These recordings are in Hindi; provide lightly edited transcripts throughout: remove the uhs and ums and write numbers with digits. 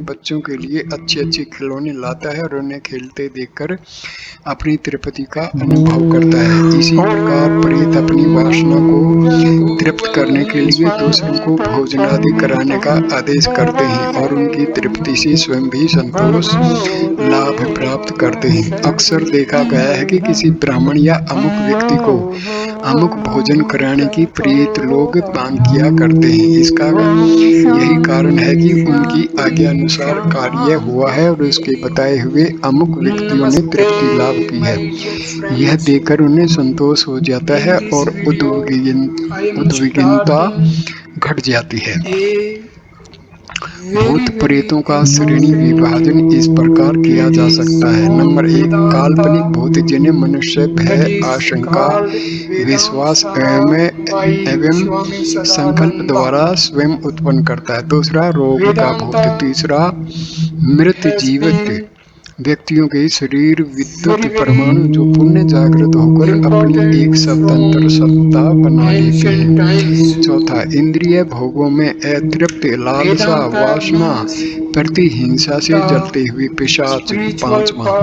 बच्चों के लिए अच्छे-अच्छे खिलौने लाता है और उन्हें खेलते देखकर अपनी तृप्ति का अनुभव करता है। इसी प्रकार प्रेत अपनी वासना को तृप्त करने के लिए दूसरों को भोजन आदि कराने का आदेश करते हैं और उनकी तृप्ति से स्वयं भी संतोष लाभ प्राप्त करते हैं। अक्सर देखा गया है कि किसी ब्राह्मण या अमुक व्यक्ति को अमुक भोजन कराने की प्रेत लोग मांग किया करते हैं। इसका यही कारण है कि उनकी आज्ञानुसार कार्य हुआ है और उसके बताए हुए अमुक व्यक्तियों ने तृप्ति लाभ की है। यह देखकर उन्हें संतोष हो जाता है और उद्विग्नता घट जाती है। भूत प्रेतों का श्रेणी विभाजन इस प्रकार किया जा सकता है। नंबर 1, काल्पनिक भूत जिन्हें मनुष्य भय, आशंका, विश्वास एवं संकल्प द्वारा स्वयं उत्पन्न करता है। दूसरा, रोग का भूत। तीसरा, मृत जीवित व्यक्तियों के शरीर विद्युत परमाणु जो पुण्य जागृत होकर अपनी एक स्वतंत्र सत्ता बना लेते हैं। चौथा, इंद्रिय भोगों में अतृप्त लालसा, वासना, प्रतिहिंसा से जलते हुए पिशाच। पांचवा,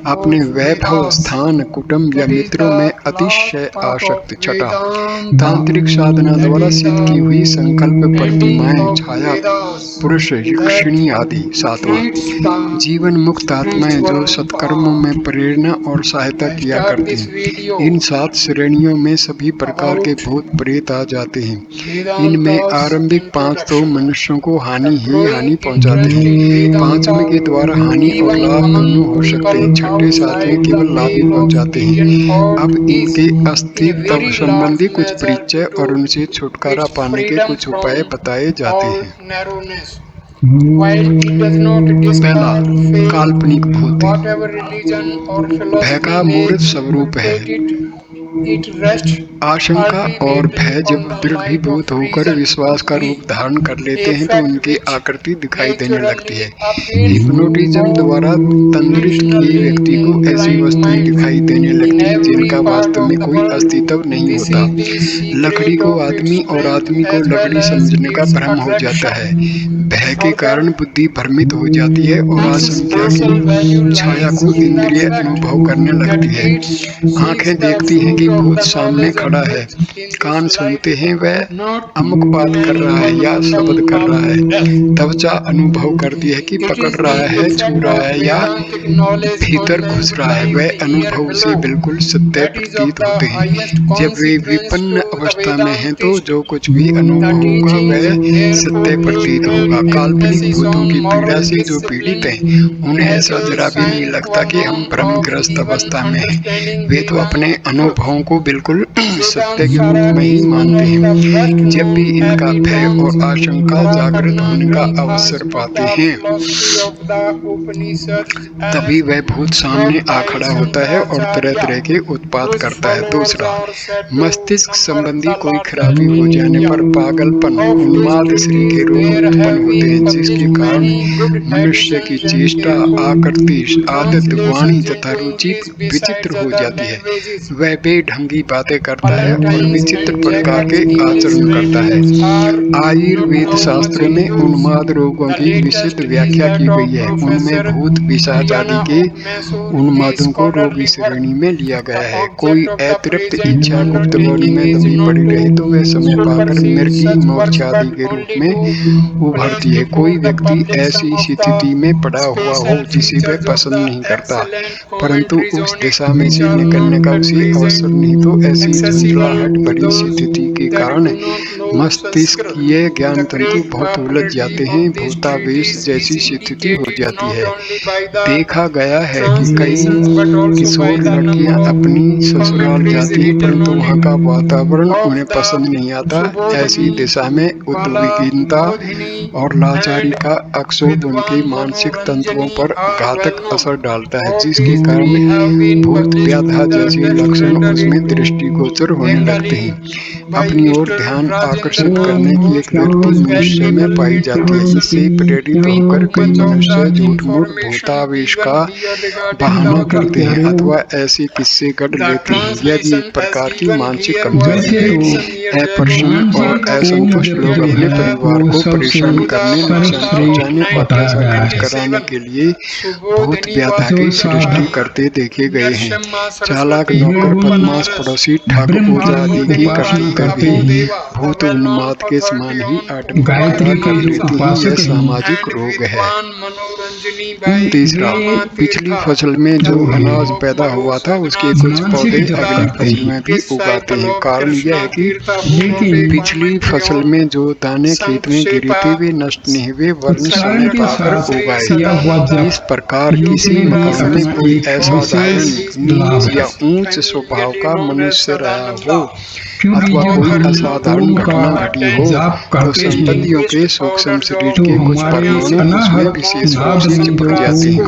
अपने वैभव, स्थान, कुटुंब या मित्रों में अतिशय आसक्त। छठा, तांत्रिक साधना द्वारा सिद्ध की हुई संकल्प प्रतिमाएं, छाया पुरुष, यक्षिणी आदि। सातवां, जीवन मुक्त आत्माएं जो सत्कर्मों में प्रेरणा और सहायता किया करती हैं। इन 7 श्रेणियों में सभी प्रकार के भूत प्रेत आ जाते हैं। इनमें आरंभिक 5 तो मनुष्यों को हानि ही हानि पहुंचाते हैं। 5वें के द्वारा हानि और लाभ दोनों हो सकते हैं। 6ठे 7वें केवल लाभ ही पहुंचाते हैं। अब इनके अस्तित्व संबंधी कुछ परिचय और उनसे छुटकारा पाने के कुछ उपाय बताए जाते हैं। पहला, काल्पनिक भूत। भय का मूर्त स्वरूप है। आशंका और भय जब दृढ़ीभूत होकर विश्वास का रूप धारण कर लेते हैं तो उनकी आकृति दिखाई देने लगती है। हिप्नोटिज्म द्वारा तंत्रित किए व्यक्ति को ऐसी वस्तुएं दिखाई देने लगती हैं जिनका वास्तव में कोई अस्तित्व नहीं होता। लकड़ी को आदमी और आदमी को लकड़ी समझने का भ्रम हो जाता है। भय के कारण बुद्धि भ्रमित हो जाती है और आशंका की छाया को इंद्रिय अनुभव करने लगती है। आंखें देखती हैं कि भूत सामने खड़ा है, कान सुनते हैं वह अमुक बात कर रहा है या शब्द कर रहा है, त्वचा अनुभव करती है कि पकड़ रहा है, छू रहा है या भीतर घुस रहा है। वह अनुभव से बिल्कुल सत्य प्रतीत होते हैं। जब वे विपन्न अवस्था में हैं तो जो कुछ भी अनुभव होगा वह सत्य प्रतीत होगा। काल्पनिक भूतों की पीड़ा से जो पीड़ित हैं उन्हें ऐसा जरा भी नहीं लगता कि हम भ्रमग्रस्त अवस्था में हैं। वे तो अपने अनुभवों को बिल्कुल सत्य के रूप में ही मानते हैं। जब भी इनका भय और आशंका जागृत होने का अवसर पाते हैं तभी वह भूत सामने आ खड़ा होता है और तरह तरह के उत्पात करता है। दूसरा, मस्तिष्क संबंधी कोई खराबी हो जाने पर पागलपन, उन्माद श्री के रोग उत्पन्न होते हैं जिसके कारण मनुष्य की चेष्टा, आकृति, आदत, वाणी तथा रुचि विचित्र हो जाती है। वह बेढंगी बातें करता है और विचित्र प्रकार के आचरण करता है। आयुर्वेद शास्त्र में उन्माद रोगों की विशद व्याख्या की गई है। उनमें भूत, पिशाच आदि के उन्मादों को रोगी श्रेणी में लिया गया है। कोई अतिरिक्त इच्छा गुप्त बॉडी में दबी पड़ी रहे तो वह समय पाकर मृगी, मोर्चा आदि के रूप में उभरती है। कोई व्यक्ति ऐसी स्थिति में पड़ा हुआ हो जिसे वह पसंद नहीं करता परंतु उस दिशा में से निकलने का उसे अवसर नहीं तो ऐसी झंझलाहट भरी स्थिति के कारण मस्तिष्कीय ज्ञान तंतु बहुत उलझ जाते हैं। भूतावेश जैसी स्थिति हो जाती है। देखा गया है कि कई किशोर लड़कियां अपनी ससुराल जाती हैं परंतु वहां का वातावरण उन्हें पसंद नहीं आता। ऐसी दिशा में उद्विग्नता और लाचारी का अक्षोभ उनके मानसिक तंतुओं पर घातक असर डालता है जिसके कारण भूत व्याधा जैसे लक्षण उसमें दृष्टिगोचर होने लगते हैं। अपनी ओर ध्यान आकर्षित करने की एक वृत्ति मनुष्य में पाई जाती है। इससे प्रेरित होकर कई मनुष्य झूठ-मूठ भूतावेश का बहाना करते हैं अथवा ऐसे किस्से गढ़ लेते हैं। यह भी एक प्रकार की मानसिक कमजोरी है। अप्रसन्न और असंतुष्ट लोग अपने परिवार को परेशान करने, नुकसान पहुंचाने और पैसा खर्च कराने के लिए भूत व्याधा की सृष्टि करते देखे गए हैं। चालाक नौकर, बदमाश पड़ोसी, ठग, ओझा आदि के कर्तव्य भी भूत उन्माद के समान ही आडंबर खड़ा कर लेते हैं। यह सामाजिक रोग है। तीसरा, पिछली फसल में जो अनाज पैदा हुआ था उसके कुछ पौधे अगली फसल में भी उगाते हैं। कारण यह है कि पिछली फसल में जो दाने खेत में गिरे थे वे नष्ट नहीं हुए वरन समय पाकर उगाए। इस प्रकार किसी मकान में कोई असाधारण, नीच या ऊंच स्वभाव का मनुष्य रहा हो अथवा कोई असाधारण घटना घटी हो तो संपत्तियों के सूक्ष्म शरीर के कुछ परमाणु उसमें विशेष रूप से चिपक जाते हैं।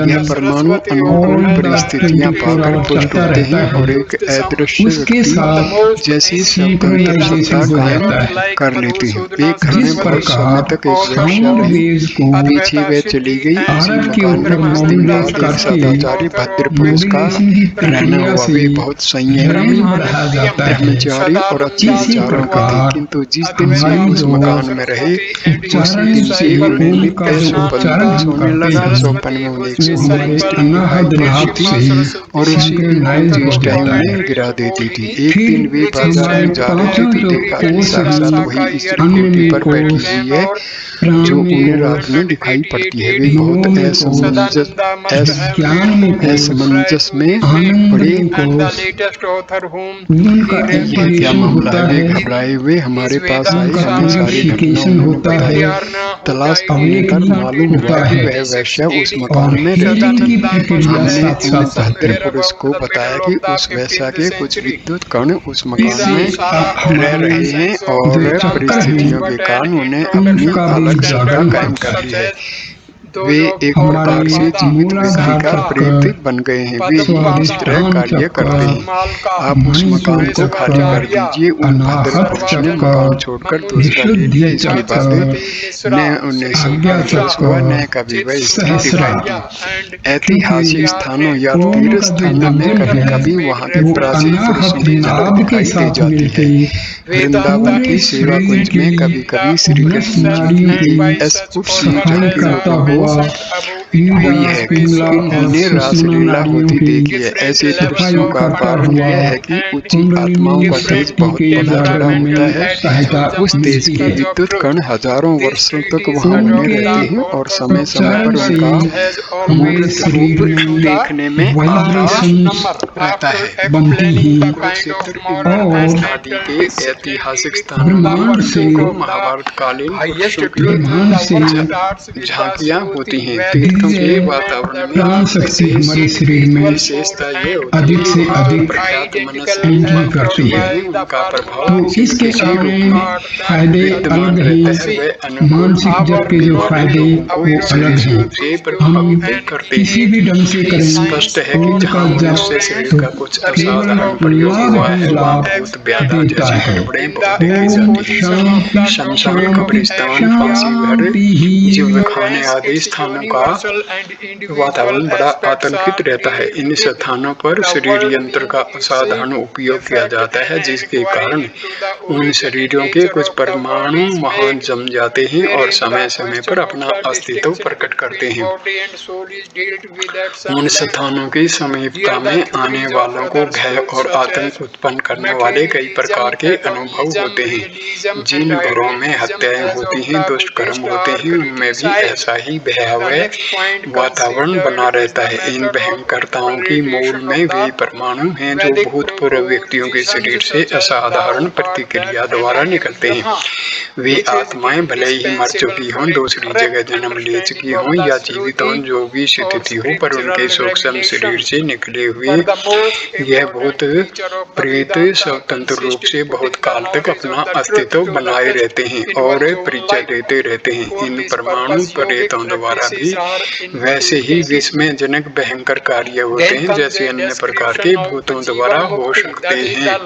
यह परमाणु अनुकूल परिस्थितियां पाकर पुष्ट होते हैं और एक अदृश्य व्यक्ति जैसी स्वतंत्र सत्ता कायम कर लेते हैं। एक घर में बहुत समय तक एक वेश्या रही। पीछे वह चली गई। उसी मकान में कुछ दिन बाद एक सदाचारी भद्र पुरुष का रहना हुआ। वे बहुत संयमी, ब्रह्मचारी और अच्छे विचारों के थे, किंतु जिस दिन से उस मकान में रहे उसी दिन से उन्हें नित्य स्वप्न सोने लगा। स्वप्न में उन्हें एक सुंदर स्त्री दिखाई पड़ती थी और उसी की चेष्टाएं उन्हें गिरा देती थी। एक दिन वे बाजार में जा रहे थे तो देखा कि साक्षात वही स्त्री कुर्सी पर बैठी हुई है जो उन्हें रात में दिखाई पड़ती है। वे बहुत असमंजस में पड़े। यह क्या मामला है? वे घबराए हुए हमारे पास आए। हमें सारी घटना उन्होंने बताई। तलाश करने पर मालूम हुआ कि वह वैश्या उस मकान में रहती थी। हमने उन भद्र पुरुष को बताया कि उस वैश्या के कुछ विद्युत कण उस मकान में रह रहे हैं और परिस्थितियों के कारण उन्हें अपनी अलग सत्ता कायम कर ली है। वे एक प्रकार से जीवित व्यक्ति का प्रेत बन गए हैं। वे ही इस तरह कार्य करते हैं। आप उस मकान को खाली कर दीजिए। उन भद्र पुरुष ने मकान छोड़कर दूसरा ले लिया। इसके बाद न उन्हें संतोष हुआ न कभी वह स्त्री दिखाई। ऐतिहासिक स्थानों या तीर्थ स्थानों में कभी कभी वहाँ के प्राचीन पुरुषों की झलक दिखाई दे जाती है। वृंदावन की सेवा कुंज में कभी कभी श्री कृष्ण जी की एक अद्भुत झलकी हुई है कि इन्होंने रासलीला होती देखी है। ऐसे दृश्यों का कारण यह है कि उच्च आत्माओं का तेज बहुत बड़ा चढ़ा होता है। उस तेज के विद्युत कण हजारों वर्षों तक वहां बने रहते हैं और समय समय पर उनका मूर्त रूप देखने में आता रहता है। कुरुक्षेत्र आदि के ऐतिहासिक स्थानों में महाभारत कालीन झांकियां होती हैं। तीर्थों के वातावरण में विशेषता ये होती है कि वहाँ प्रख्यात मनुष्य उनका प्रभाव इसके फायदे विद्यमान रहता है। वह अनुकूल से प्रभावित करते हैं। स्पष्ट है कि जहाँ मनुष्य शरीर का कुछ असाधारण प्रयोग हुआ है वहाँ भूत व्याधा जैसी गड़बड़ें बहुत देखी जाती है। शमशान, कब्रिस्तान, फांसी घर, जिव्वखाने आदि स्थानों का वातावरण बड़ा आतंकित रहता है। इन स्थानों पर शरीर यंत्र का असाधारण उपयोग किया जाता है जिसके कारण उन शरीरों के कुछ परमाणु वहां जम जाते हैं और समय समय पर अपना अस्तित्व प्रकट करते हैं। उन स्थानों की समीपता में आने वालों को भय और आतंक उत्पन्न करने वाले कई प्रकार के अनुभव होते हैं। जिन घरों में हत्याएं होती हैं, दुष्ट कर्म होते हैं, उनमें भी ऐसा ही भयावह वातावरण बना रहता है। इन भयंकरताओं की मूल में वे परमाणु हैं जो भूतपूर्व व्यक्तियों के शरीर से असाधारण प्रतिक्रिया द्वारा निकलते हैं। वे आत्माएं भले ही मर चुकी हों, दूसरी जगह जन्म ले चुकी हों या जीवित हों, जो भी स्थिति हो, पर उनके सूक्ष्म शरीर से निकले हुए यह भूत प्रेत स्वतंत्र रूप से बहुत काल तक अपना अस्तित्व बनाए रहते हैं और परिचय देते रहते हैं। इन परमाणु प्रेतों द्वारा भी वैसे ही विस्मयजनक भयंकर कार्य होते हैं जैसे अन्य प्रकार के भूतों द्वारा हो सकते हैं।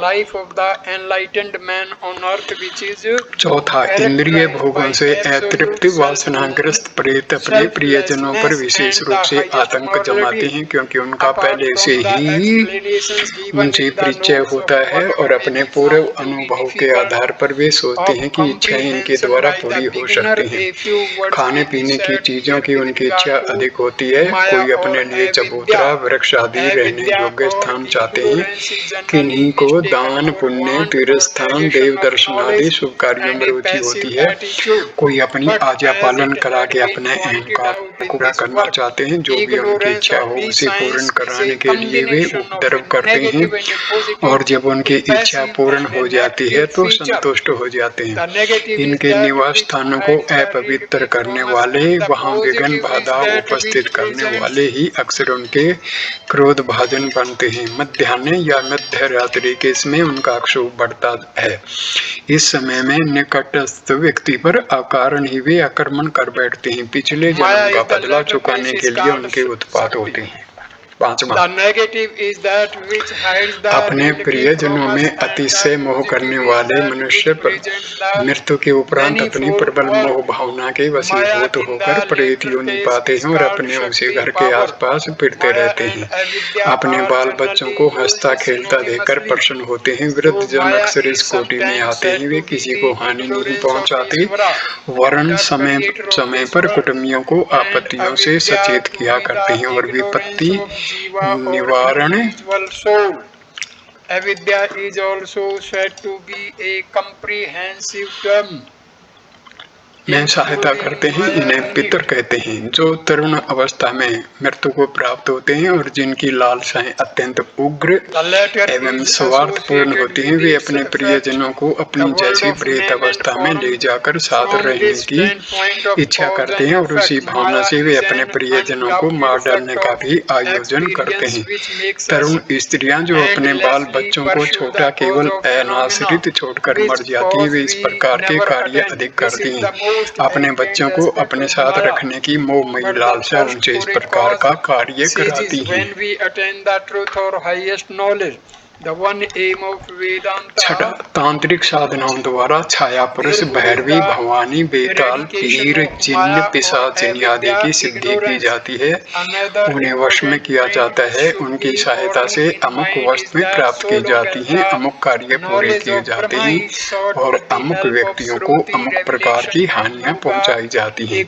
चौथा, इंद्रिय भोगों से अतृप्त वासनाग्रस्त प्रेत अपने प्रियजनों पर विशेष रूप से आतंक जमाते हैं, क्योंकि उनका पहले से ही उनसे परिचय होता है और अपने पूर्व अनुभव के आधार पर वे सोचते हैं कि इच्छाएं इनके द्वारा पूरी हो सकती हैं। खाने पीने की चीजों की उनकी इच्छा अधिक होती है। कोई अपने लिए चबूतरा, वृक्ष आदि रहने योग्य स्थान चाहते हैं। किन्हीं को दान पुण्य, तीर्थ स्थान, देव दर्शन आदि शुभ कार्यों में रुचि होती है। कोई अपनी आज्ञा पालन करा के अपने अहंकार पूरा करना चाहते हैं। जो भी उनकी इच्छा हो उसे पूर्ण कराने के लिए वे उपद्रव करते हैं, और जब उनकी इच्छा पूर्ण हो जाती है तो संतुष्ट हो जाते हैं। इनके निवास स्थानों को अपवित्र करने वाले, वहां विघ्न बाधा उपस्थित करने वाले ही अक्सर उनके क्रोध भाजन बनते हैं। मध्याह्न या मध्य रात्रि के समय उनका क्षोभ बढ़ता है। इस समय में निकटस्थ व्यक्ति पर अकारण ही वे आक्रमण कर बैठते हैं। पिछले जन्म का बदला चुकाने के लिए उनके उत्पात होते हैं। पांचवा, अपने प्रियजनों में अतिशय मोह करने वाले मनुष्य पर मृत्यु के उपरांत अपनी प्रबल मोह भावना के वशीभूत होकर प्रेत योनि पाते हैं और अपने उसी घर के आसपास फिरते रहते हैं। अपने बाल बच्चों को हंसता खेलता देखकर प्रसन्न होते हैं। वृद्ध जन अक्सर इस कोटि में आते हैं। वे किसी को हानि नहीं पहुंचाते, वरन समय समय पर कुटुंबियों को आपत्तियों से सचेत किया करते हैं और विपत्ति निवारण। Avidya is also said to be a comprehensive term में सहायता करते हैं। इन्हें पितर कहते हैं, जो तरुण अवस्था में मृत्यु को प्राप्त होते हैं और जिनकी लालसाएं अत्यंत उग्र एवं स्वार्थपूर्ण होती हैं। वे अपने प्रियजनों को अपनी जैसी प्रेत अवस्था में ले जाकर साथ रहने की इच्छा करते हैं और उसी भावना से वे अपने प्रियजनों को मार डालने का भी आयोजन करते हैं। तरुण स्त्रियां जो अपने बाल बच्चों को छोटा केवल अनाश्रित छोड़कर मर जाती हैं, वे इस प्रकार के कार्य अधिक करती हैं। अपने बच्चों को अपने साथ रखने की मोहमयी लालसा उनसे इस प्रकार का कार्य कराती है। छठा, तांत्रिक साधनाओं द्वारा छाया पुरुष, भैरवी, भवानी, बेताल, पीर, जिन्न, पिशाचिनी आदि की सिद्धि की जाती है। उन्हें वश में किया जाता है। उनकी सहायता से अमुक वस्तुएं प्राप्त की जाती हैं, अमुक कार्य पूरे किए जाते हैं और अमुक व्यक्तियों को अमुक प्रकार की हानियां पहुंचाई जाती हैं।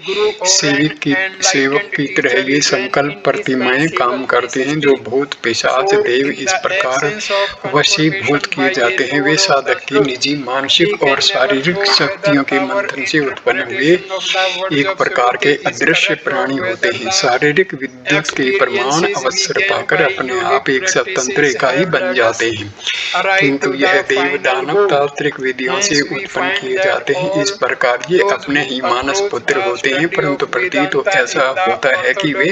सेवक की तरह ये संकल्प प्रतिमाएं काम करते हैं। जो भूत, पिशाच, देव इस प्रकार वशीभूत किए जाते हैं, वे साधक की निजी मानसिक और शारीरिक शक्तियों के मंथन से उत्पन्न हुए एक प्रकार के अदृश्य प्राणी होते हैं। शारीरिक विद्युत के प्रमाण अवसर पाकर अपने आप एक स्वतंत्र इकाई बन जाते हैं, किंतु यह देव दानव तांत्रिक विधियों से उत्पन्न किए जाते हैं। इस प्रकार ये अपने ही मानस पुत्र होते हैं, परंतु प्रतीत तो ऐसा होता है कि वे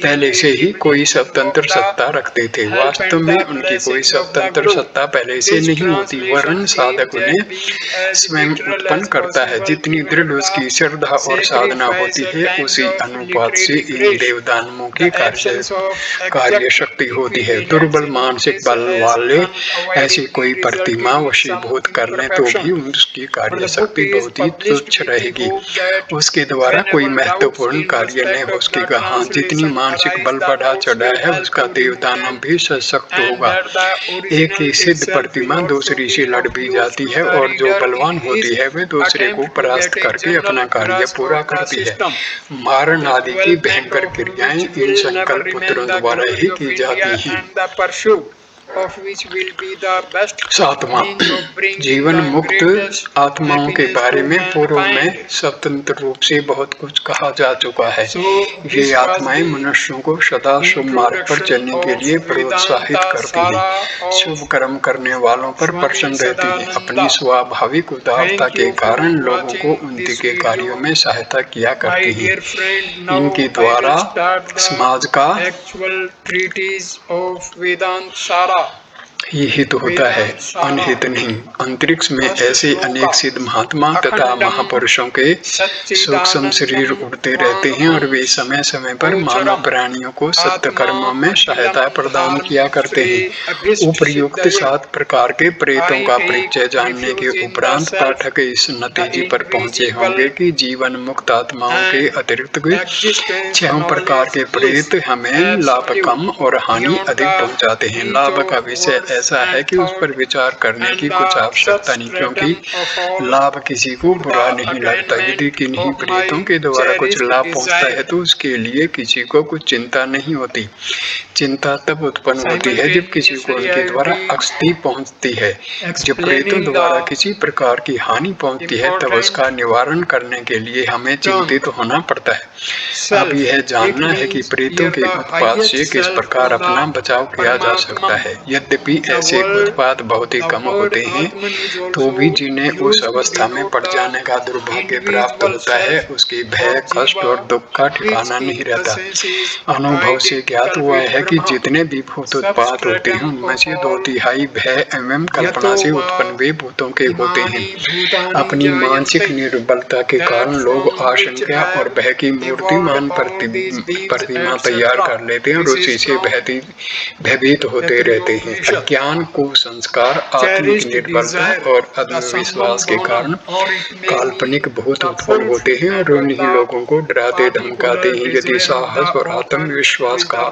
पहले से ही कोई स्वतंत्र सत्ता रखते थे। वास्तव में उनकी कोई स्वतंत्र सत्ता पहले से नहीं होती, वरन साधक उन्हें स्वयं उत्पन्न करता है। जितनी दृढ़ उसकी श्रद्धा और साधना होती है, उसी अनुपात से इन देवदानवों की कार्य शक्ति होती है। दुर्बल मानसिक बल वाले ऐसी कोई प्रतिमा वशीभूत कर लें तो भी उसकी कार्य शक्ति बहुत ही तुच्छ रहेगी। उसके द्वारा कोई महत्वपूर्ण कार्य नहीं हो सकेगा। हाँ, जितनी मानसिक बल बढ़ा चढ़ा है, उसका देवदानव भी सशक्त होगा। एक ही सिद्ध प्रतिमा दूसरी से लड़ भी जाती है और जो बलवान होती है वे दूसरे को परास्त करके अपना कार्य पूरा करती है। मारण आदि की भयंकर क्रियाएं इन संकल्प पुत्रों द्वारा ही की जाती हैं। सातवां, जीवन मुक्त आत्माओं के बारे में पूर्व में स्वतंत्र रूप से बहुत कुछ कहा जा चुका है। ये आत्माएं मनुष्यों को सदा शुभ मार्ग पर चलने के लिए प्रोत्साहित करती हैं, शुभ कर्म करने वालों पर प्रसन्न रहती हैं। अपनी स्वाभाविक उदारता के कारण लोगों को उनके कार्यों में सहायता किया करती हैं। इनके द्वारा समाज का ही हित होता है, अनहित नहीं। अंतरिक्ष में ऐसे अनेक सिद्ध महात्मा तथा महापुरुषों के सूक्ष्म शरीर उड़ते रहते हैं और वे समय समय पर मानव प्राणियों को सत्य कर्मों में सहायता प्रदान किया करते हैं। उपर्युक्त 7 प्रकार के प्रेतों का परिचय जानने के उपरांत पाठक इस नतीजे पर पहुंचे होंगे कि जीवन मुक्त आत्माओं के अतिरिक्त 6 प्रकार के प्रेत हमें लाभ कम और हानि अधिक पहुंचाते हैं। लाभ का विषय ऐसा है कि उस पर विचार करने की कुछ आवश्यकता नहीं, क्योंकि लाभ किसी को बुरा नहीं लगता। यदि किन्हीं प्रेतों के द्वारा कुछ लाभ पहुंचता है तो उसके लिए किसी को कुछ चिंता नहीं होती। चिंता तब उत्पन्न होती है जब किसी को उनके द्वारा क्षति पहुंचती है। जब प्रेतों द्वारा किसी प्रकार की हानि पहुंचती है तब उसका निवारण करने के लिए हमें चिंतित होना पड़ता है। अब यह जानना है कि प्रेतों के उत्पात से किस प्रकार अपना बचाव किया जा सकता है। यद्यपि ऐसे उत्पात बहुत ही कम होते हैं, तो भी जिन्हें उस अवस्था में पड़ जाने का दुर्भाग्य प्राप्त होता है, उसके भय, कष्ट और दुख का ठिकाना नहीं रहता। अनुभव से ज्ञात हुआ है कि जितने भी भूत उत्पात होते हैं उनमें से 2/3 भय एवं कल्पना से उत्पन्न वे भूतों के होते हैं। अपनी मानसिक निर्बलता के कारण लोग आशंका और भय की मूर्तिमान प्रतिमा तैयार कर लेते हैं और उसी से भयभीत होते रहते हैं। अज्ञान, कुसंस्कार, आत्मिक निर्बलता और आत्मविश्वास के कारण काल्पनिक भूत उत्पन्न होते हैं और उन्हीं लोगों को डराते धमकाते हैं। यदि साहस और आत्मविश्वास का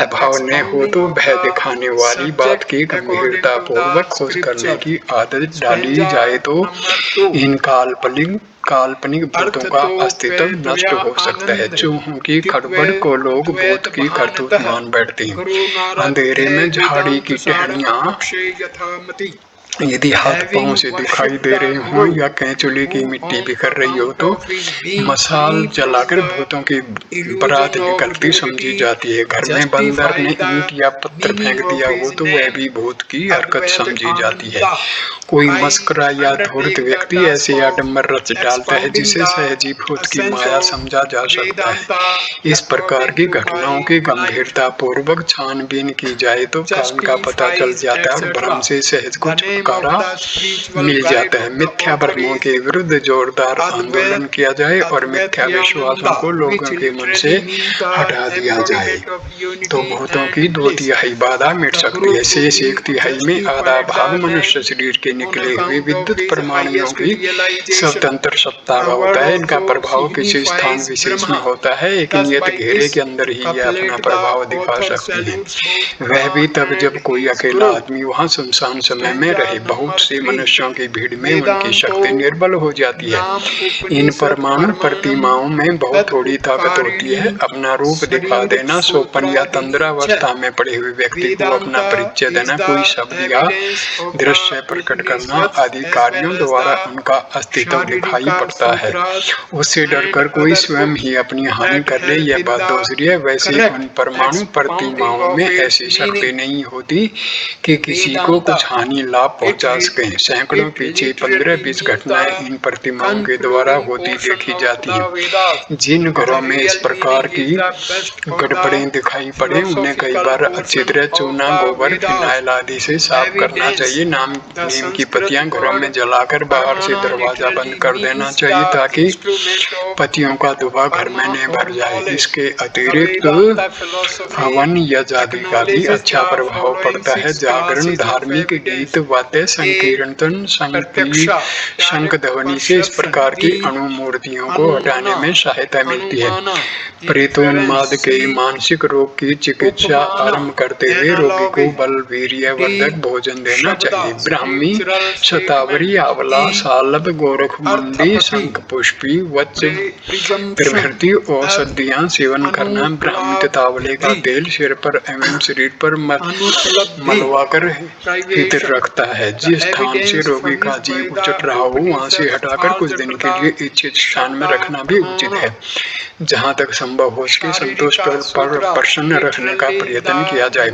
अभाव न हो तो भय दिखाने वाली बात की गंभीरता पूर्वक खोज करने की आदत डाली जाए तो इन काल्पनिक भूतों का अस्तित्व नष्ट हो सकता है। चूहों की खड़बड़ को लोग भूत की करतूत मान बैठते हैं। अंधेरे में झाड़ी की टहनियाँ यदि हाथ पांव से दिखाई दे रहे हों या कैंचुली की मिट्टी बिखर रही हो तो मशाल जलाकर भूतों की बारात निकलती समझी जाती है। घर में बंदर ने ईंट या पत्थर फेंक दिया हो तो वह भी भूत की हरकत समझी जाती है। कोई मस्करा या धूर्त व्यक्ति ऐसे आडंबर रच डालता है जिसे सहजी भूत की माया समझा जा सकता है। इस प्रकार की घटनाओं की गंभीरता पूर्वक छानबीन की जाए तो कारण का पता चल जाता है और भ्रम से सहज को छुटकारा मिल जाता है। मिथ्या भ्रमों के विरुद्ध जोरदार आंदोलन किया जाए और मिथ्या विश्वासों को लोगों के मन से हटा दिया जाए तो भूतों की 2/3 बाधा मिट सकती है। शेष 1/3 में आधा भाग मनुष्य शरीर के निकले हुए विद्युत परमाणुओं की स्वतंत्र सत्ता का होता है। इनका प्रभाव किसी स्थान विशेष में होता है, एक नियत घेरे के अंदर ही यह अपना प्रभाव दिखा सकती है। वह भी तब जब कोई अकेला आदमी वहां सुनसान समय में रहे। बहुत से मनुष्यों की भीड़ में उनकी शक्ति निर्बल हो जाती है। इन परमाणु प्रतिमाओं में बहुत थोड़ी ताकत होती है। अपना रूप दिखा देना, सोपन या तंद्रावस्था में पड़े हुए व्यक्ति को अपना परिचय देना, कोई शब्द या दृश्य प्रकट करना आदि कार्यों द्वारा उनका अस्तित्व दिखाई पड़ता है। उससे डरकर कोई स्वयं ही अपनी हानि कर ले यह बात दूसरी है। वैसे उन परमाणु प्रतिमाओं में ऐसी शक्ति नहीं होती कि किसी को कुछ हानि लाभ पहुंचा सके। सैकड़ों पीछे 15-20 घटनाएं इन प्रतिमाओं के द्वारा होती देखी जाती हैं। जिन घरों में इस प्रकार की गड़बड़ें दिखाई पड़े उन्हें कई बार अच्छी तरह चूना, गोबर, फिनाइल आदि से साफ करना चाहिए। नीम की पत्तियां घरों में जलाकर बाहर से दरवाजा बंद कर देना चाहिए ताकि पतियों का दुआ घर में न भर जाए। इसके अतिरिक्त हवन या जादू का भी अच्छा प्रभाव पड़ता है। जागरण, धार्मिक गीत, वाद्य, संकीर्तन, शंख ध्वनि से इस प्रकार की अणुमूर्तियों को हटाने में सहायता मिलती है। प्रेतोन्माद के मानसिक रोग की चिकित्सा आरंभ करते हुए रोगी को बल, वीर्यवर्धक भोजन देना चाहिए। ब्राह्मी, शतावरी, आंवला, सालब, गोरखमुंडी, शंखपुष्पी, वत्स प्रभृति औषधियां सेवन करना। ब्राह्मी तथा आंवले का तेल सिर पर एवं शरीर पर मलवाकर हित रखता है। जिस स्थान से रोगी का जीव उचट रहा हो वहां से हटाकर कुछ दिन के लिए इच्छित स्थान में रखना भी उचित है। जहाँ तक संभव हो सके संतुष्ट और प्रसन्न रखने का प्रयत्न किया जाए।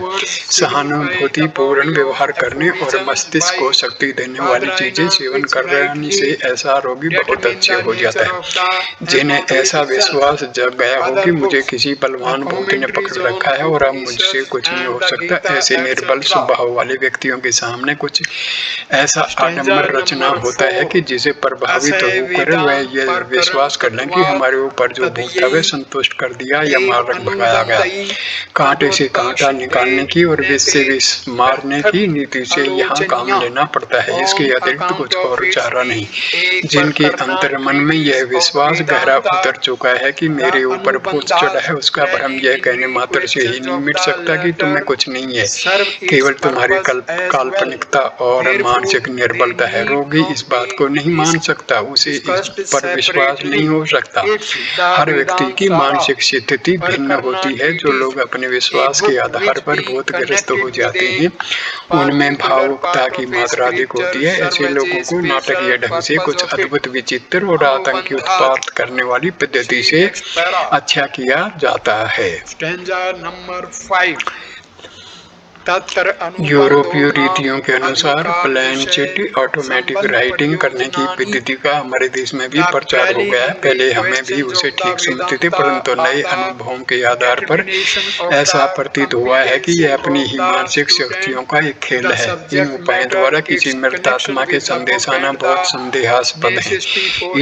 सहानुभूतिपूर्ण व्यवहार करने और मस्तिष्क को शक्ति देने वाली चीजें सेवन करने से ऐसा रोगी बहुत अच्छे हो जाता है। जिन्हें ऐसा विश्वास जग गया हो कि मुझे किसी बलवान भूत ने पकड़ रखा है और अब मुझसे कुछ नहीं हो सकता, ऐसे निर्बल स्वभाव वाले व्यक्तियों के सामने कुछ ऐसा आडंबर रचना होता है कि जिसे प्रभावित होकर वह यह विश्वास कर लें कि हमारे ऊपर जो भूत था वह संतुष्ट कर दिया या मार भगाया गया। कांटे से कांटा निकालने की और विष से विष मारने की नीति से यहाँ काम लेना पड़ता है, इसके अतिरिक्त कुछ और चारा नहीं। जिनके अंतर मन में यह विश्वास गहरा उतर चुका है कि मेरे ऊपर भूत चढ़ा है, उसका भ्रम यह कहने मात्र से ही नहीं मिट सकता कि तुम्हें कुछ नहीं है, केवल तुम्हारी काल्पनिकता और मानसिक निर्बलता है। रोगी इस बात को नहीं मान सकता, उसे इस पर विश्वास नहीं हो सकता। हर व्यक्ति की मानसिक स्थिति भिन्न होती है। जो लोग अपने विश्वास के आधार पर भूतग्रस्त हो जाते हैं उनमें भावुकता की मात्रा अधिक होती है। ऐसे लोगों को नाटकीय ढंग से कुछ अद्भुत, विचित्र और आतंकी उत्पात करने वाली पद्धति से अच्छा किया जाता है। यूरोपीय रीतियों के अनुसार प्लेन चिट ऑटोमेटिक राइटिंग करने की पद्धति का हमारे देश में भी प्रचार हो गया है। पहले हमें भी उसे ठीक समझते थे, परंतु नए अनुभवों के आधार पर ऐसा प्रतीत हुआ है कि यह अपनी ही मानसिक शक्तियों का एक खेल है। इन उपायों द्वारा किसी मृत आत्मा के संदेश आना बहुत संदेहास्पद है,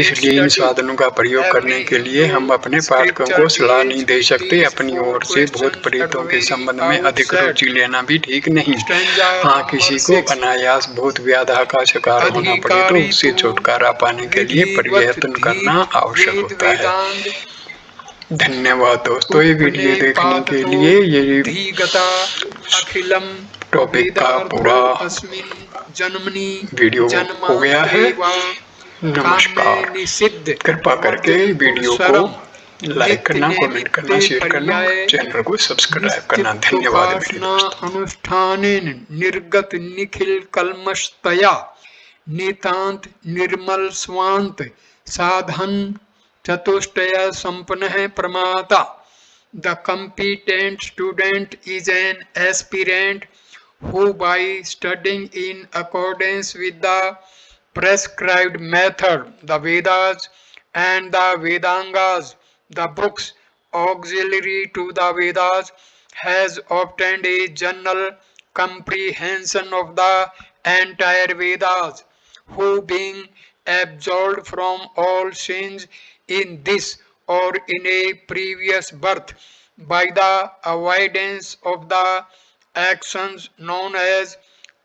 इसलिए इन साधनों का प्रयोग करने के लिए हम अपने पाठकों को सलाह नहीं दे सकते। अपनी ओर से भूत प्रेतों के संबंध में अधिक रुचि लेना भी ठीक नहीं। हाँ, किसी को अनायास भूत व्याधा का शिकार होना पड़े तो उससे छुटकारा पाने के लिए प्रयत्न करना आवश्यक होता है। धन्यवाद दोस्तों, ये वीडियो देखने के लिए। ये टॉपिक का पूरा वीडियो हो गया है। नमस्कार। कृपा करके वीडियो को लाइक करना, कमेंट करना, शेयर करना, चैनल को सब्सक्राइब करना। धन्यवाद मेरे दोस्तों। अनुष्ठानेन निर्गत निखिल कल्मषतया नितांत निर्मल स्वांत साधन चतुष्टय संपन्न प्रमाता। The competent student is an aspirant who, by studying in accordance with the prescribed method, the Vedas and the Vedangas, the books auxiliary to the Vedas, has obtained a general comprehension of the entire Vedas, who, being absolved from all sins in this or in a previous birth by the avoidance of the actions known as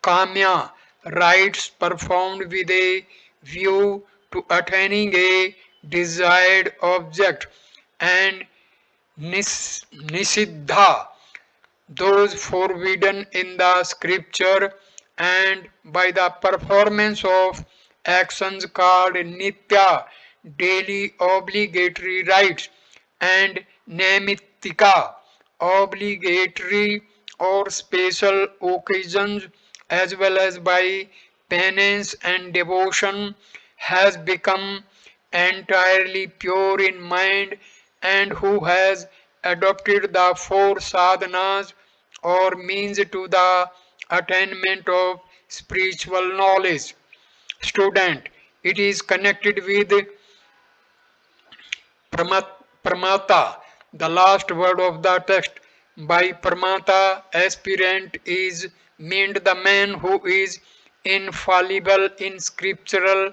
kamya, rites performed with a view to attaining a desired object, and nisiddha, those forbidden in the scripture, and by the performance of actions called nitya, daily obligatory rites, and naimittika, obligatory or special occasions, as well as by penance and devotion, has become entirely pure in mind, and who has adopted the four sadhanas or means to the attainment of spiritual knowledge. Student, it is connected with Pramata, the last word of the text. By Pramata, aspirant is meant the man who is infallible in scriptural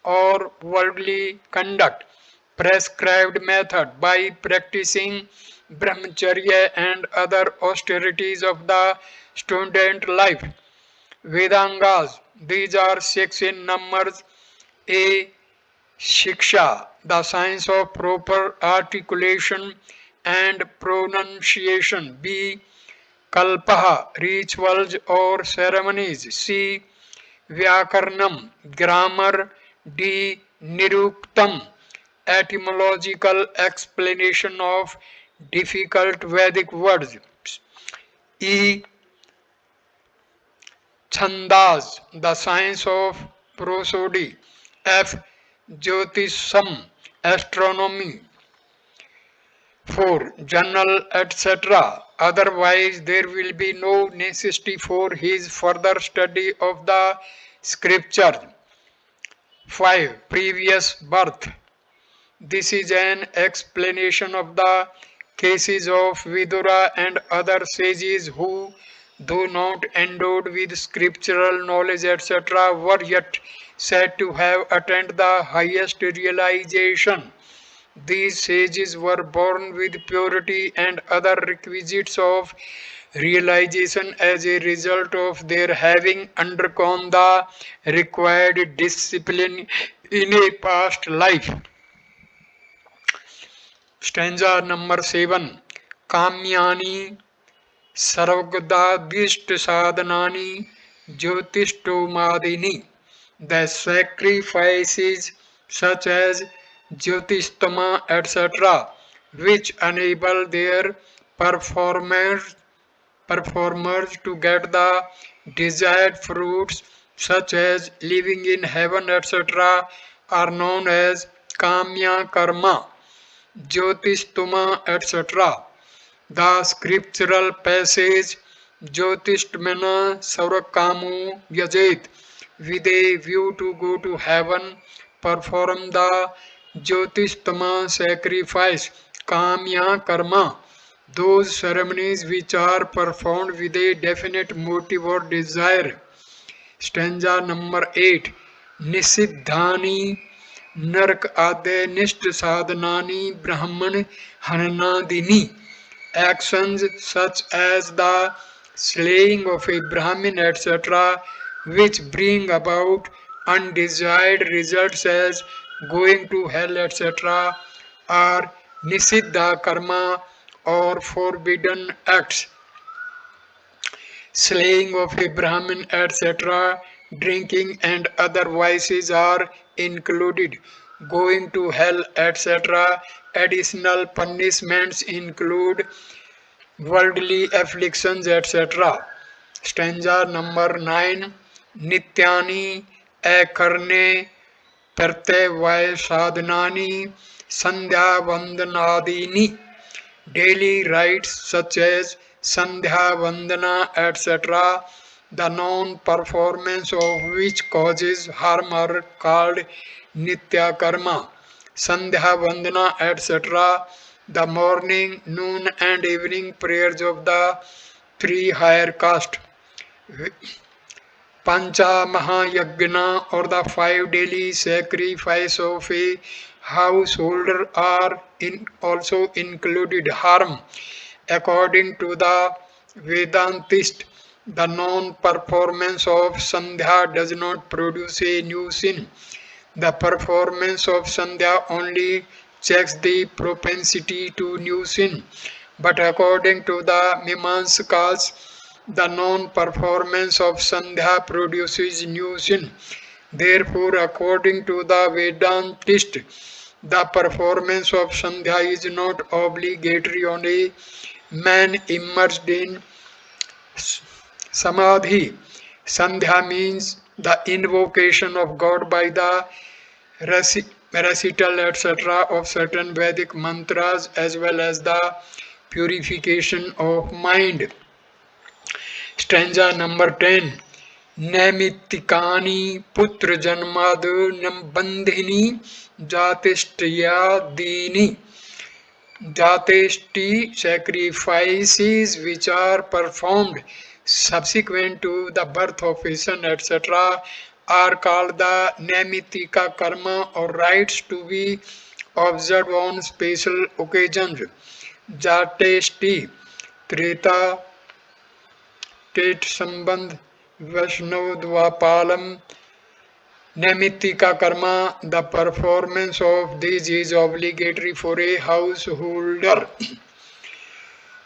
or worldly conduct, prescribed method, by practicing brahmacharya and other austerities of the student life. Vedangas, these are six in numbers. A. Shiksha, the science of proper articulation and pronunciation. B. Kalpaha, rituals or ceremonies. C. Vyakaranam, grammar. D. Niruktam, etymological explanation of difficult Vedic words. E. Chandas, the science of prosody. F. Jyotisham, astronomy. 4. Journal, etc. Otherwise, there will be no necessity for his further study of the scripture. 5. Previous birth. This is an explanation of the cases of Vidura and other sages who, though not endowed with scriptural knowledge, etc., were yet said to have attained the highest realization. These sages were born with purity and other requisites of realization as a result of their having undergone the required discipline in a past life. Stanza number 7. Kamyani Sarvagadabiष्ट sadhanani Jyotishtomadini. The sacrifices such as Jyotistama etc., which enable their performers to get the desired fruits such as living in heaven etc., are known as Kamya Karma, Jyotistuma etc. The scriptural passage Jyotishmana Saurakamu Yajit, with a view to go to heaven, perform the Jyotishtama sacrifice, Kamya Karma, those ceremonies which are performed with a definite motive or desire. Stanza number 8. Nisiddhani Nark Ade Nisht Sadhanani Brahman Hananadini. Actions such as the slaying of a Brahmin etc., which bring about undesired results as going to hell etc., are Nisiddha karma or forbidden acts. Slaying of a Brahmin etc., drinking and other vices are included. Going to hell etc. Additional punishments include worldly afflictions etc. Stanza number 9. Nityani akarne pratyavaya sadhanani sandhya vandanadini. Daily rites such as Sandhya Vandana etc., the non-performance of which causes harm are called Nitya Karma. Sandhya Vandana etc., the morning, noon and evening prayers of the three higher caste. Pancha Mahayagna or the 5 daily sacrifice of a householder are also included. Harm. According to the Vedantist, the non-performance of Sandhya does not produce a new sin. The performance of Sandhya only checks the propensity to new sin. But according to the Mimamsakas, the non-performance of Sandhya produces new sin. Therefore, according to the Vedantist, the performance of Sandhya is not obligatory on a man immersed in Samadhi. Sandhya means the invocation of God by the recital etc. of certain Vedic mantras as well as the purification of mind. Stanza number 10. Naimittikani putra janmad nambandhini jatishtya Jateshti sacrifices which are performed subsequent to the birth of a son, etc., are called the Namitika karma or rites to be observed on special occasions. Jateshti, Treta, Tet Sambandh, Vaishnav Dvapalam, Namitika karma, the performance of this is obligatory for a householder.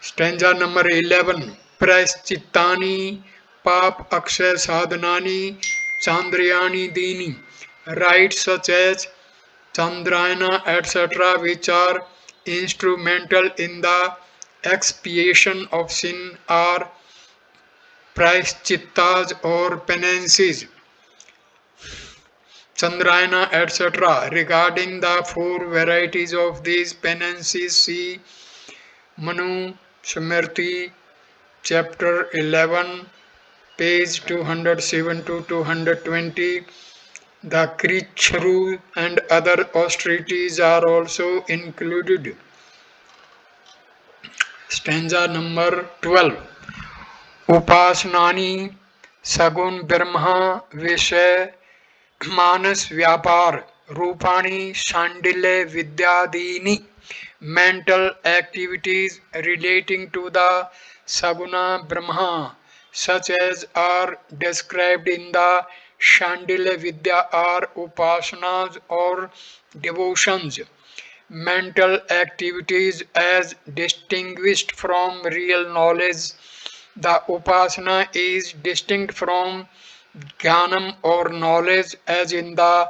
Stanza number 11. Praschittani Pap Akshay Sadhanani Chandrayani Dini. Rites such as Chandrayana etc., which are instrumental in the expiation of sin, are Praschittas or penances. Chandrayana etc. Regarding the 4 varieties of these penances, see Manu Smriti, chapter 11, page 207 to 220. The Krichru and other austerities are also included. Stanza number 12. उपासनानि सगुण ब्रह्मा विषय मानस व्यापार रूपाणि Shandilya विद्यादीनि mental activities relating to the saguna brahma such as are described in the Shandilya Vidya are upasanas or devotions. Mental activities as distinguished from real knowledge. The upasana is distinct from jnanam or knowledge, as in the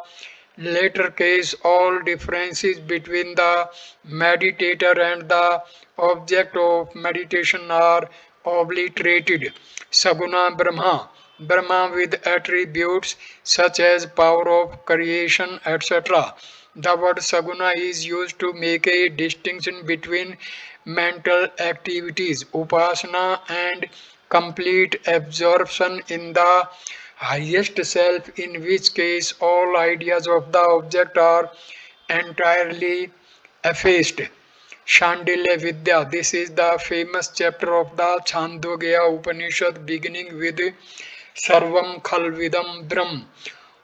latter case all differences between the meditator and the object of meditation are obliterated. Saguna Brahma, Brahma with attributes such as power of creation, etc. The word Saguna is used to make a distinction between mental activities, upasana, and complete absorption in the highest self, in which case all ideas of the object are entirely effaced. Shandilya Vidya. This is the famous chapter of the Chandogya Upanishad beginning with Sarvam Khalvidam Brahm.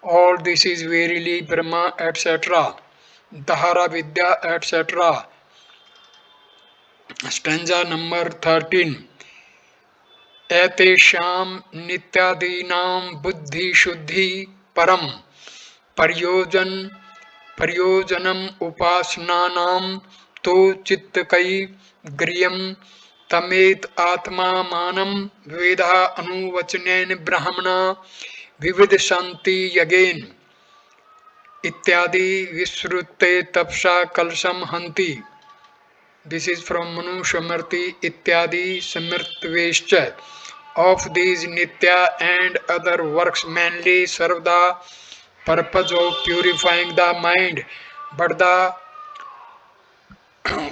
All this is verily Brahma, etc. Dahara Vidya, etc. Stanza number 13. एतेषां नित्यादीनां बुद्धिशुद्धि परम प्रयोजन प्रयोजनम उपासनानां तो चित्तकैर्गृह्यं तमेत आत्मा मानं वेदा अनुवचनेन ब्रह्मणा विविधसन्ति यगेन इत्यादि विश्रुते तपसा कलशम हन्ति. This is from Manu Smriti Ityadi Samritvescha. Of these Nitya and other works mainly serve the purpose of purifying the mind, but the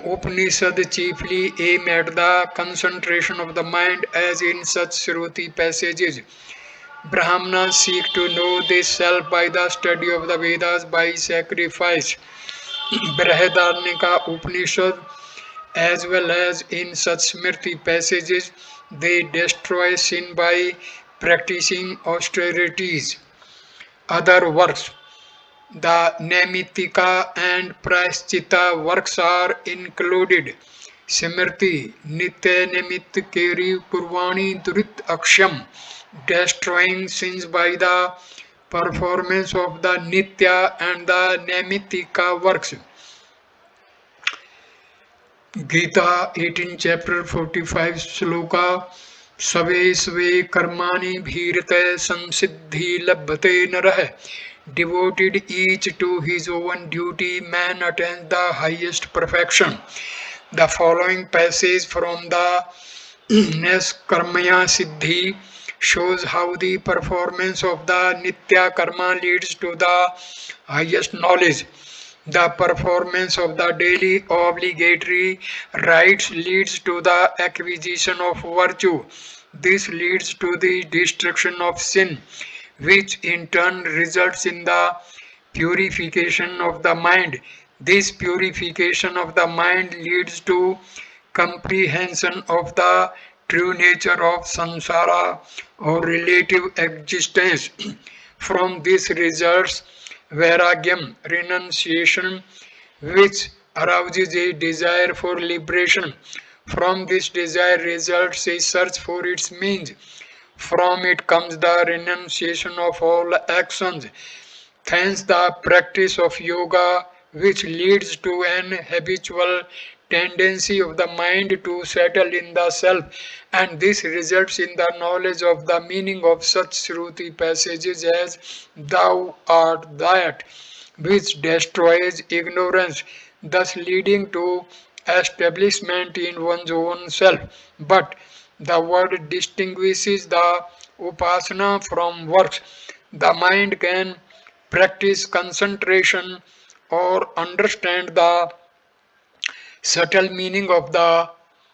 Upanishad chiefly aim at the concentration of the mind, as in such Shruti passages. Brahmanas seek to know this self by the study of the Vedas, by sacrifice. Brihadaranyaka Upanishad, as well as in such Smriti passages, they destroy sin by practicing austerities. Other works, the Namitika and Praschita works are included. Smriti Nitya Namit Keri Purvani Durit Aksham, destroying sins by the performance of the Nitya and the Namitika works. Gita 18 chapter 45 shloka Save save karmani bhirate sansiddhi labhate narah. Devoted each to his own duty, man attains the highest perfection. The following passage from the Neskarmaya Siddhi shows how the performance of the Nitya Karma leads to the highest knowledge. The performance of the daily obligatory rites leads to the acquisition of virtue. This leads to the destruction of sin, which in turn results in the purification of the mind. This purification of the mind leads to comprehension of the true nature of samsara or relative existence. From this results vairagyam, renunciation, which arouses a desire for liberation. From this desire results a search for its means. From it comes the renunciation of all actions. Thence the practice of yoga, which leads to an habitual tendency of the mind to settle in the self, and this results in the knowledge of the meaning of such Shruti passages as Thou art that, which destroys ignorance, thus leading to establishment in one's own self. But the word distinguishes the upasana from works. The mind can practice concentration or understand the subtle meaning of the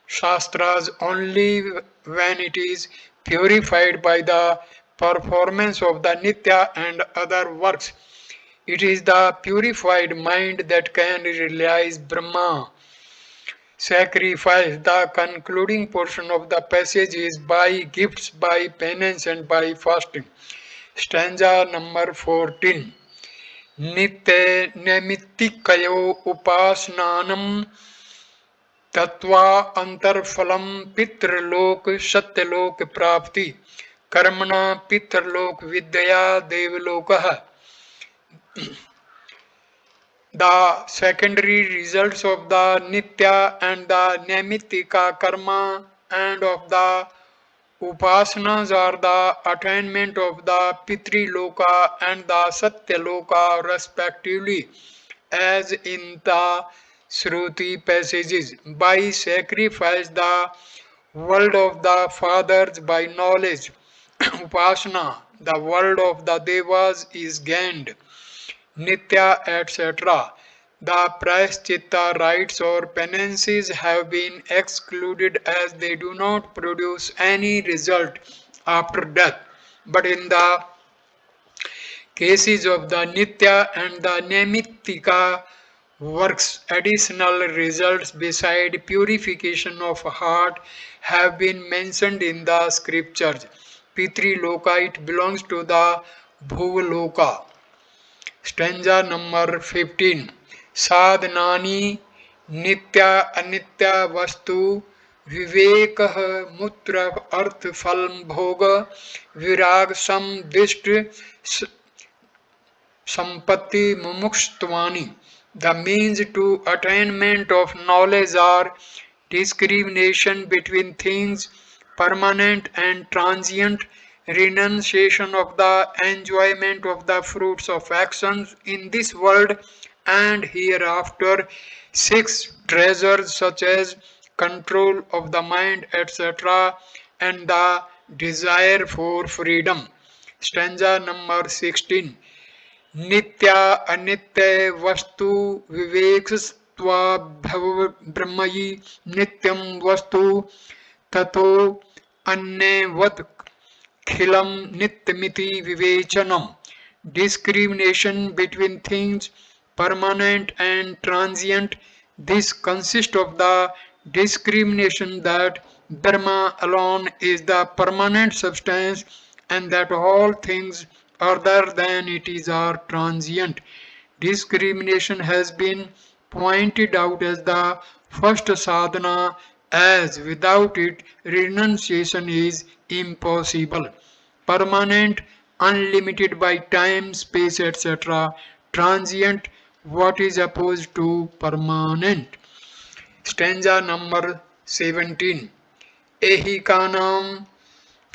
Shastras only when it is purified by the performance of the Nitya and other works. It is the purified mind that can realize Brahma. Sacrifice. The concluding portion of the passage is by gifts, by penance, and by fasting. Stanza number 14. Nitya naimitikayo upasnanam तत्वा अंतरफलम पितृलोक सत्यलोक प्राप्ति कर्मणा पितृलोक विद्या देवलोक. The secondary results of the nitya and the naimittika karma and of the upasanas are the attainment of the Pitriloka and the Satyaloka respectively, as in the Shruti passages. By sacrifice, the world of the fathers; by knowledge, upasana, the world of the devas is gained. Nitya, etc. The prayaschitta rites or penances have been excluded as they do not produce any result after death. But in the cases of the Nitya and the Naimittika works, additional results beside purification of heart have been mentioned in the scriptures. Pitri Loka, it belongs to the Bhuvaloka. Stanza number 15. साधनानि नित्या अनित्या वस्तु विवेक मूत्र अर्थ फल भोग विराग सम दिष्ट संपत्ति मुमुक्षुत्वानि. The means to attainment of knowledge are discrimination between things permanent and transient, renunciation of the enjoyment of the fruits of actions in this world and hereafter, six treasures such as control of the mind, etc., and the desire for freedom. Stanza number 16. नित्या अनित्य वस्तु विवेकस्त्वाभ्रमयी नित्यं वस्तु ततो अन्यवत् खिलम नित्यमिति विवेचनम. Discrimination between things permanent and transient. This consists of the discrimination that Brahma alone is the permanent substance and that all things other than it is are transient. Discrimination has been pointed out as the first sadhana, as without it renunciation is impossible. Permanent, unlimited by time, space, etc. Transient, what is opposed to permanent. Stanza number 17. एहि का नाम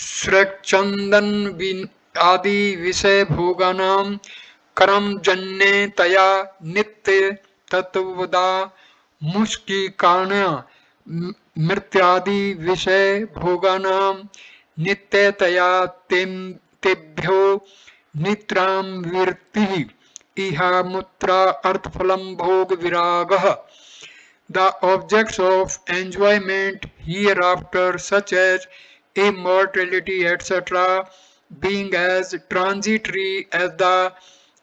स्रक्चंदन आदि विषय भोगानाम कर्म जन्य तया नित्य तत्वदा मुष्कि कारण मृत्यादि विषय भोगानाम नित्यतया तेभ्यो नित्राम विरति इहा मुत्रा अर्थफलम भोग विरागः. The objects of enjoyment hereafter, such as immortality, etc., being as transitory as the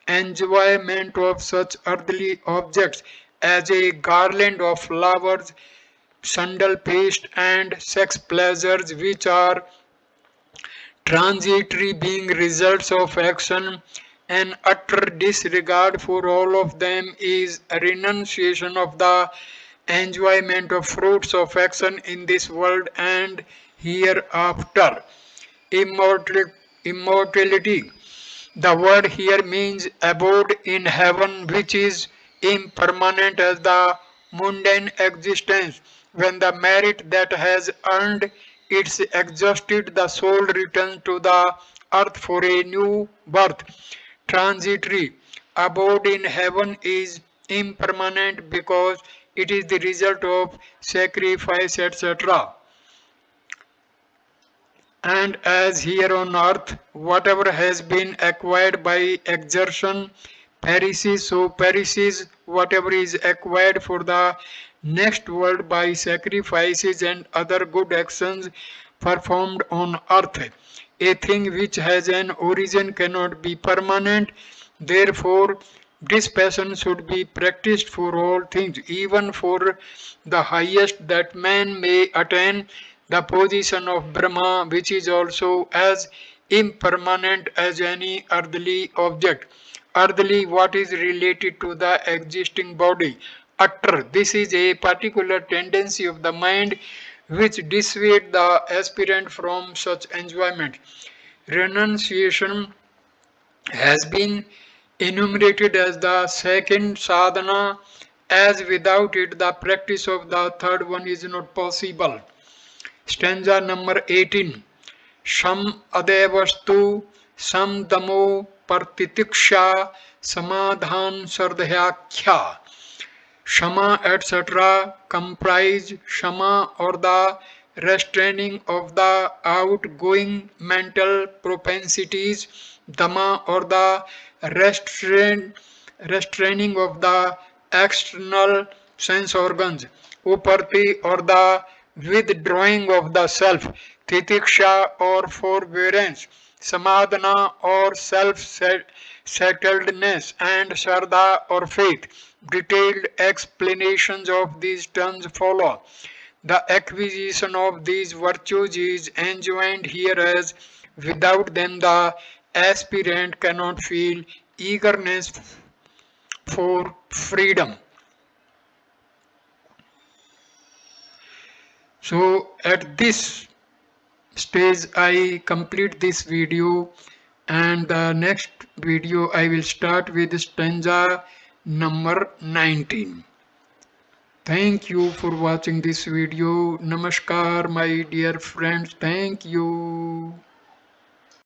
enjoyment of such earthly objects as a garland of flowers, sandal paste, and sex pleasures, which are transitory, being results of action. An utter disregard for all of them is a renunciation of the enjoyment of fruits of action in this world and hereafter. Immortality. The word here means abode in heaven, which is impermanent as the mundane existence. When the merit that has earned its exhausted, the soul returns to the earth for a new birth. Transitory. Abode in heaven is impermanent because it is the result of sacrifice, etc. And as here on earth, whatever has been acquired by exertion perishes, so perishes whatever is acquired for the next world by sacrifices and other good actions performed on earth. A thing which has an origin cannot be permanent. Therefore, this passion should be practiced for all things, even for the highest, that man may attain the position of Brahma, which is also as impermanent as any earthly object. Earthly, what is related to the existing body. Utter, this is a particular tendency of the mind which dissuade the aspirant from such enjoyment. Renunciation has been enumerated as the second sadhana, as without it the practice of the third one is not possible. Stanza number 18. Sham adevastu sam damo partitiksha samadhan sardhyakhya. Shama, etc., comprise Shama or the restraining of the outgoing mental propensities, Dama or the restraining of the external sense organs, Uparti or the withdrawing of the self, Titiksha or forbearance, Samadhana or self settledness, and Shraddha or faith. Detailed explanations of these terms follow. The acquisition of these virtues is enjoined here, as without them the aspirant cannot feel eagerness for freedom. So at this stage I complete this video, and the next video I will start with stanza number 19. Thank you for watching this video. Namaskar my dear friends. Thank you.